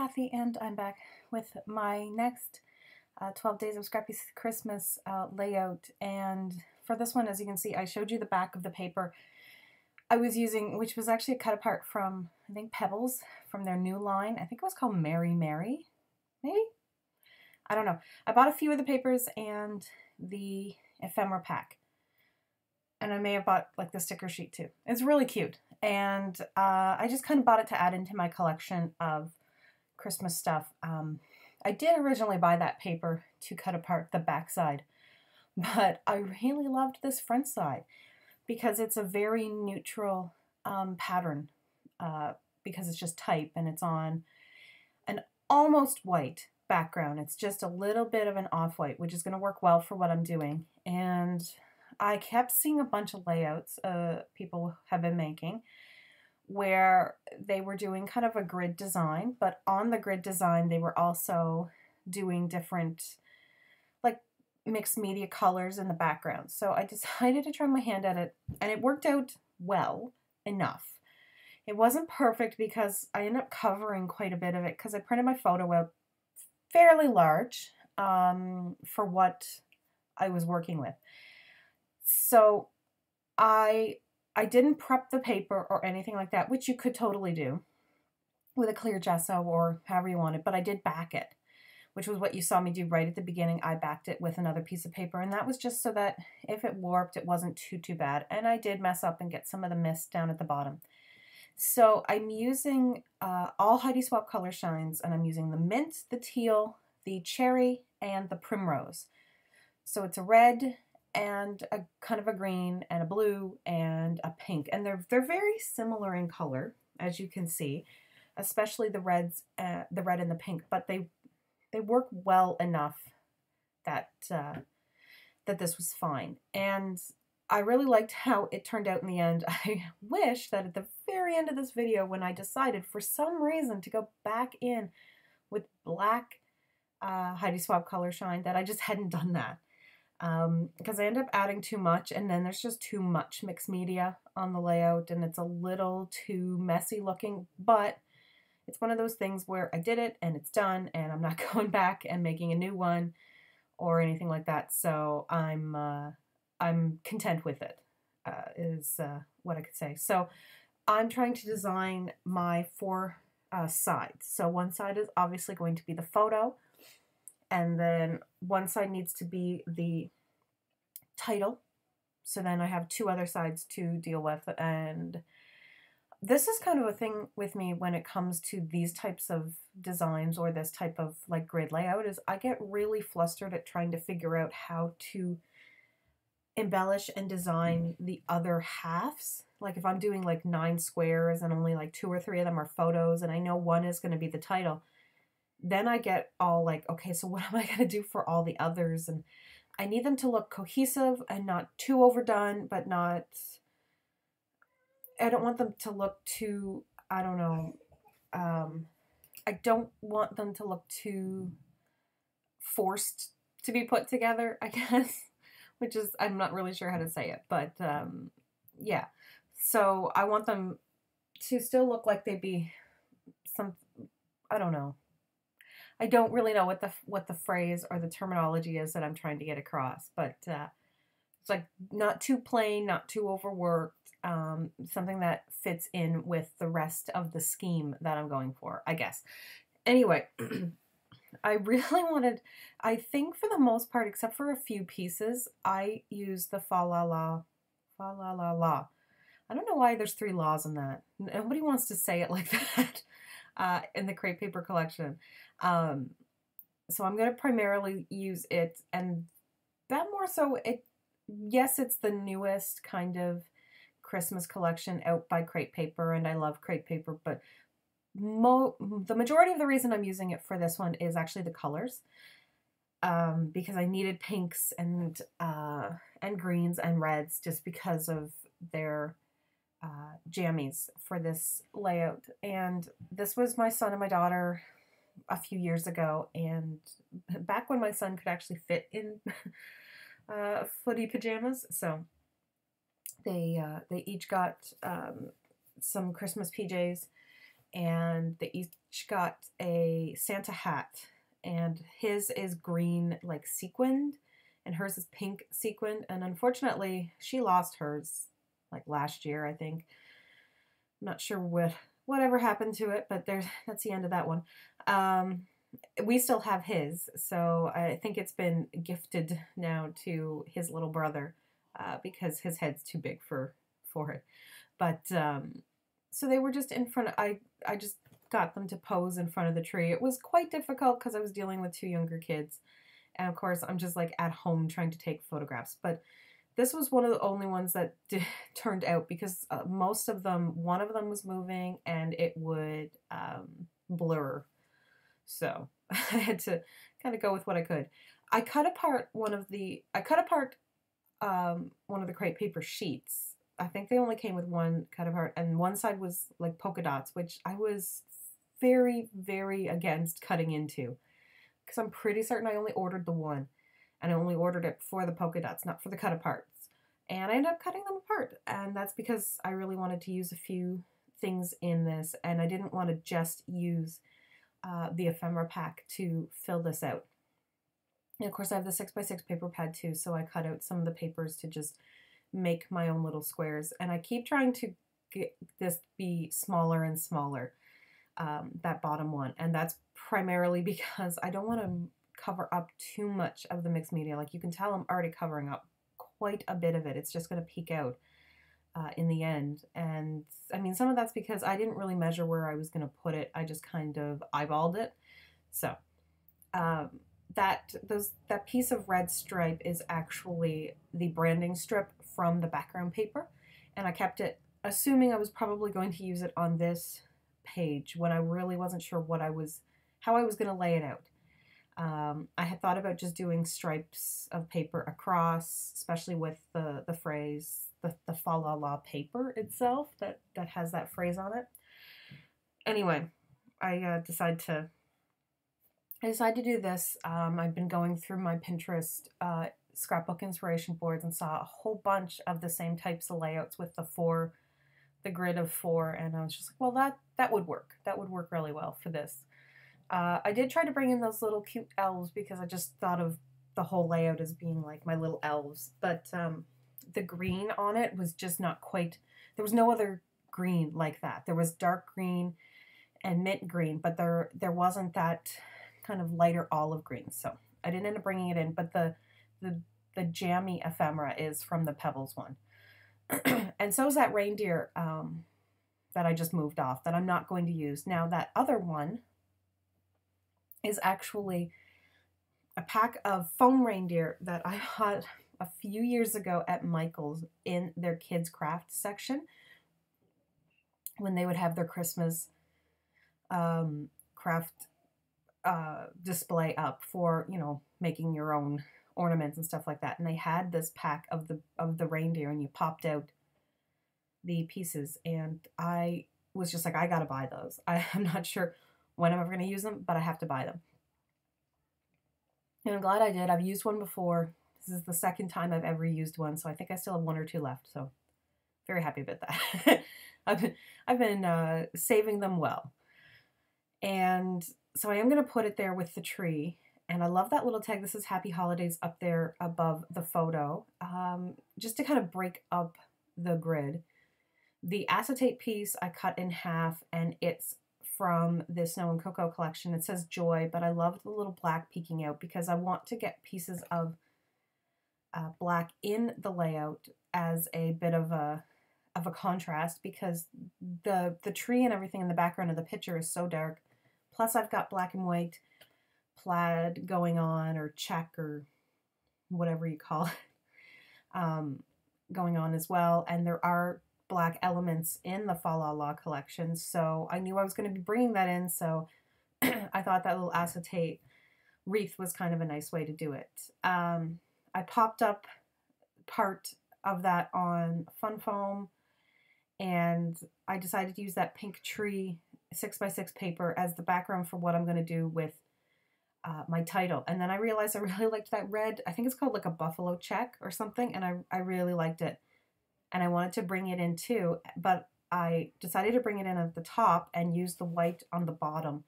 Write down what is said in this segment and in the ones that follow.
Kathy, and I'm back with my next 12 Days of Scrappy's Christmas layout. And for this one, as you can see, I showed you the back of the paper I was using, which was actually a cut apart from, I think, Pebbles, from their new line. I think it was called Mary Mary, maybe? I don't know. I bought a few of the papers and the ephemera pack. And I may have bought like the sticker sheet too. It's really cute. And I just kind of bought it to add into my collection of Christmas stuff. I did originally buy that paper to cut apart the back side, but I really loved this front side because it's a very neutral pattern because it's just type and it's on an almost white background. It's just a little bit of an off-white, which is going to work well for what I'm doing. And I kept seeing a bunch of layouts people have been making where they were doing kind of a grid design, but on the grid design they were also doing different like mixed media colors in the background. So I decided to try my hand at it, and it worked out well enough. It wasn't perfect because I ended up covering quite a bit of it because I printed my photo out fairly large for what I was working with. So I didn't prep the paper or anything like that, which you could totally do with a clear gesso or however you want it, but I did back it, which was what you saw me do right at the beginning. I backed it with another piece of paper, and that was just so that if it warped, it wasn't too bad. And I did mess up and get some of the mist down at the bottom. So I'm using all Heidi Swap color shines, and I'm using the mint, the teal, the cherry, and the primrose. So it's a red and a kind of a green and a blue and a pink, and they're very similar in color, as you can see, especially the reds, the red and the pink. But they work well enough that that this was fine, and I really liked how it turned out in the end. I wish that at the very end of this video, when I decided for some reason to go back in with black Heidi Swap color shine, that I just hadn't done that. Because I end up adding too much, and then there's just too much mixed media on the layout, and it's a little too messy looking, but it's one of those things where I did it and it's done, and I'm not going back and making a new one or anything like that. So I'm content with it, is what I could say. So I'm trying to design my four sides. So one side is obviously going to be the photo, and then one side needs to be the title. So then I have two other sides to deal with. And this is kind of a thing with me when it comes to these types of designs or this type of like grid layout, is I get really flustered at trying to figure out how to embellish and design the other halves. Like if I'm doing like 9 squares and only like 2 or 3 of them are photos, and I know one is going to be the title, then I get all like, okay, so what am I going to do for all the others? And I need them to look cohesive and not too overdone, but not, I don't want them to look too, I don't know, I don't want them to look too forced to be put together, I guess, which is, I'm not really sure how to say it, but yeah. So I want them to still look like they'd be some, I don't know. I don't really know what the phrase or the terminology is that I'm trying to get across, but it's like not too plain, not too overworked, something that fits in with the rest of the scheme that I'm going for, I guess. Anyway, I really wanted, I think for the most part, except for a few pieces, I use the fa la la, fa la la la. I don't know why there's 3 laws in that. Nobody wants to say it like that. In the crepe paper collection. So I'm going to primarily use it, and that more so, yes, it's the newest kind of Christmas collection out by crepe paper, and I love crepe paper, but the majority of the reason I'm using it for this one is actually the colors, because I needed pinks and greens and reds just because of their jammies for this layout. And this was my son and my daughter a few years ago, and back when my son could actually fit in footy pajamas. So they each got some Christmas PJs, and they she got a Santa hat, and his is green, like sequined, and hers is pink sequined. And unfortunately, she lost hers like last year, I think. I'm not sure whatever happened to it, but that's the end of that one. We still have his, so I think it's been gifted now to his little brother because his head's too big for it. But so they were just in front of, I just got them to pose in front of the tree. It was quite difficult because I was dealing with 2 younger kids. And of course, I'm just like at home trying to take photographs. But this was one of the only ones that turned out because most of them, one of them was moving and it would blur. So I had to kind of go with what I could. I cut apart one of the crepe paper sheets. I think they only came with one cut apart, and one side was like polka dots, which I was very, very against cutting into because I'm pretty certain I only ordered the one, and I only ordered it for the polka dots, not for the cut aparts. And I ended up cutting them apart, and that's because I really wanted to use a few things in this, and I didn't want to just use the ephemera pack to fill this out. And of course, I have the 6x6 paper pad too, so I cut out some of the papers to just make my own little squares. And I keep trying to get this be smaller and smaller, that bottom one. And that's primarily because I don't want to cover up too much of the mixed media. Like you can tell I'm already covering up quite a bit of it. It's just going to peek out in the end. And I mean, some of that's because I didn't really measure where I was going to put it. I just kind of eyeballed it. So that piece of red stripe is actually the branding strip from the background paper, and I kept it assuming I was probably going to use it on this page when I really wasn't sure how I was going to lay it out. I had thought about just doing stripes of paper across, especially with the phrase, the fa la la paper itself that has that phrase on it. Anyway, I decided to do this. I've been going through my Pinterest scrapbook inspiration boards and saw a whole bunch of the same types of layouts with the grid of 4, and I was just like, well, that would work. That would work really well for this. I did try to bring in those little cute elves because I just thought of the whole layout as being like my little elves, but the green on it was just not quite, there was no other green like that. There was dark green and mint green, but there wasn't that kind of lighter olive green, so I didn't end up bringing it in, but the jammy ephemera is from the Pebbles one. And so is that reindeer that I just moved off that I'm not going to use. Now that other one is actually a pack of foam reindeer that I bought a few years ago at Michael's in their kids craft section when they would have their Christmas craft display up for, making your own ornaments and stuff like that. And they had this pack of the reindeer, and you popped out the pieces, and I was just like, I gotta buy those. I'm not sure when I'm ever going to use them, but I have to buy them. And I'm glad I did. I've used one before. This is the second time I've ever used one, so I think I still have 1 or 2 left, so very happy about that. I've been saving them well. And so I am going to put it there with the tree. And I love that little tag. This is Happy Holidays up there above the photo, just to kind of break up the grid. The acetate piece I cut in half, and it's from the Snow and Cocoa collection. It says Joy, but I love the little black peeking out because I want to get pieces of black in the layout as a bit of a contrast, because the tree and everything in the background of the picture is so dark. Plus I've got black and white plaid going on, or check, or whatever you call it, going on as well. And there are black elements in the Fa La La collection, so I knew I was going to be bringing that in, so I thought that little acetate wreath was kind of a nice way to do it. I popped up part of that on Fun Foam, and I decided to use that pink tree 6x6 paper as the background for what I'm going to do with my title. And then I realized I really liked that red, I think it's called like a buffalo check or something, and I really liked it. And I wanted to bring it in too, but I decided to bring it in at the top and use the white on the bottom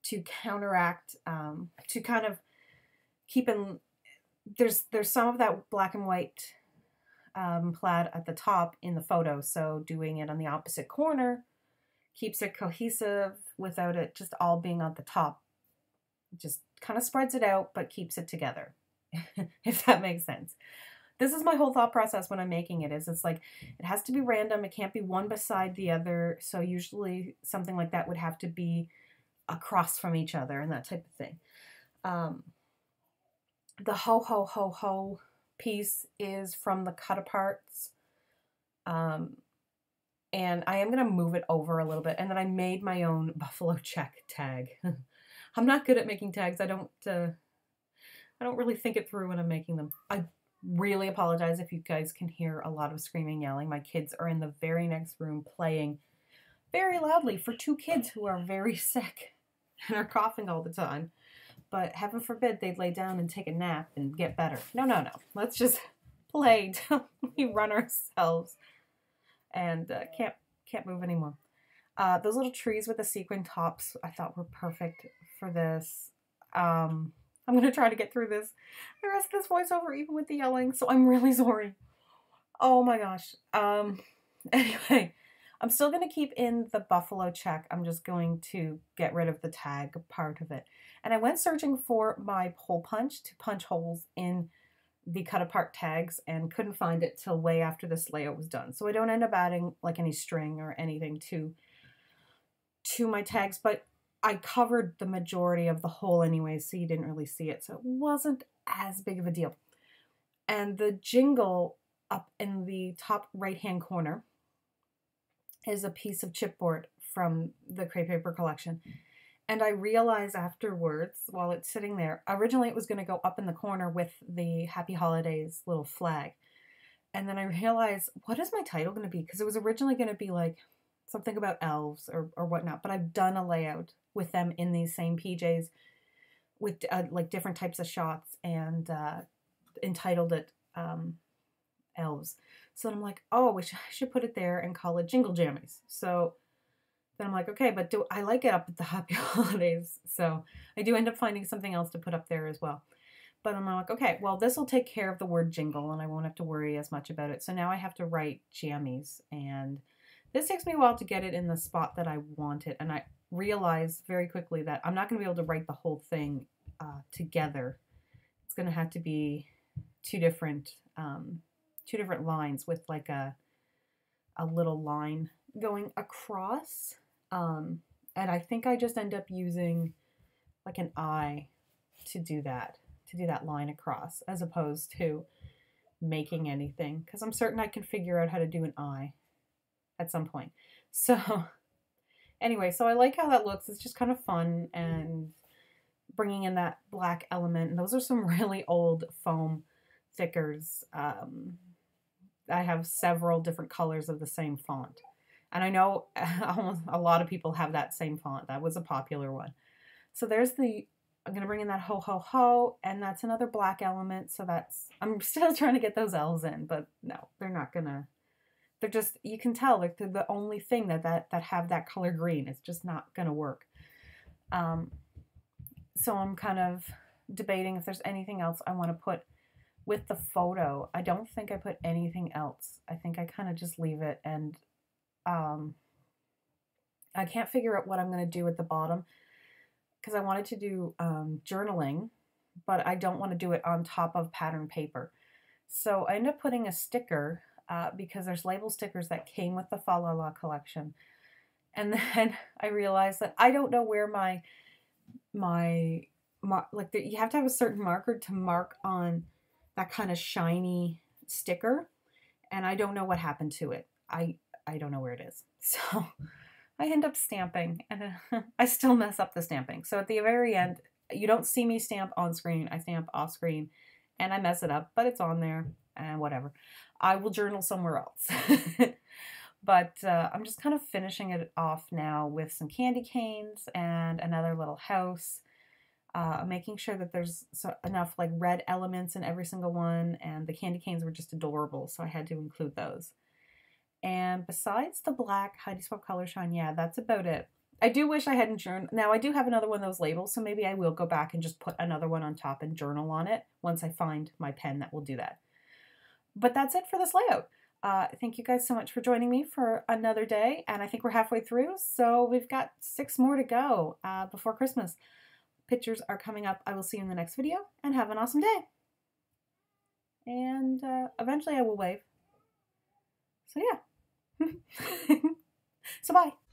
to counteract, to kind of keep in, there's some of that black and white plaid at the top in the photo, so doing it on the opposite corner keeps it cohesive without it just all being on the top. It just kind of spreads it out, but keeps it together, if that makes sense. This is my whole thought process when I'm making it, is it's like, it has to be random. It can't be one beside the other. So usually something like that would have to be across from each other and that type of thing. The ho, ho, ho, ho piece is from the cut aparts. And I am going to move it over a little bit. And then I made my own buffalo check tag. I'm not good at making tags. I don't really think it through when I'm making them. I really apologize if you guys can hear a lot of screaming, yelling. My kids are in the very next room playing very loudly for 2 kids who are very sick and are coughing all the time. But heaven forbid they'd lay down and take a nap and get better. No, no, no. Let's just play till we run ourselves and can't move anymore. Those little trees with the sequin tops I thought were perfect for this. I'm going to try to get through the rest of this voiceover even with the yelling, so I'm really sorry. Oh my gosh. Anyway, I'm still going to keep in the buffalo check. I'm just going to get rid of the tag part of it. And I went searching for my hole punch to punch holes in the cut apart tags and couldn't find it till way after this layout was done. So I don't end up adding like any string or anything to my tags, but I covered the majority of the hole anyway, so you didn't really see it. So it wasn't as big of a deal. And the jingle up in the top right-hand corner is a piece of chipboard from the crepe paper collection. And I realized afterwards, while it's sitting there, originally it was going to go up in the corner with the Happy Holidays little flag. And then I realized, what is my title going to be? Because it was originally going to be like something about elves or whatnot, but I've done a layout with them in these same PJs with like different types of shots and entitled it elves. So I'm like, oh, I should put it there and call it Jingle Jammies. So then I'm like, okay, but do I like it up at the Happy Holidays? So I do end up finding something else to put up there as well. But I'm like, okay, well, this will take care of the word jingle and I won't have to worry as much about it. So now I have to write Jammies, and this takes me a while to get it in the spot that I want it. And I realized very quickly that I'm not going to be able to write the whole thing together. It's going to have to be two different lines with like a little line going across. And I think I just end up using like an I to do that line across, as opposed to making anything, because I'm certain I can figure out how to do an I at some point. So anyway, so I like how that looks. It's just kind of fun and bringing in that black element. And those are some really old foam thickers. I have several different colors of the same font. And I know almost a lot of people have that same font. That was a popular one. So there's I'm going to bring in that ho, ho, ho, and that's another black element. So I'm still trying to get those L's in, but no, they're not going to. They're just, you can tell, like, they're the only thing that have that color green. It's just not going to work. So I'm kind of debating if there's anything else I want to put with the photo. I don't think I put anything else. I think I kind of just leave it, and I can't figure out what I'm going to do at the bottom, because I wanted to do journaling, but I don't want to do it on top of pattern paper. So I ended up putting a sticker, because there's label stickers that came with the Fa La La collection. And then I realized that I don't know where you have to have a certain marker to mark on that kind of shiny sticker. And I don't know what happened to it. I don't know where it is. So I end up stamping, and I still mess up the stamping. So at the very end, you don't see me stamp on screen. I stamp off screen and I mess it up, but it's on there and whatever. I will journal somewhere else. But I'm just kind of finishing it off now with some candy canes and another little house. Making sure that there's enough like red elements in every single one, and the candy canes were just adorable, so I had to include those. And besides the black Heidi Swapp Color Shine, yeah, that's about it. I do wish I hadn't journaled. Now, I do have another one of those labels, so maybe I will go back and just put another one on top and journal on it once I find my pen that will do that. But that's it for this layout. Thank you guys so much for joining me for another day, and I think we're halfway through, so we've got 6 more to go before Christmas. Pictures are coming up. I will see you in the next video, and have an awesome day. And eventually I will wave. So yeah. So bye.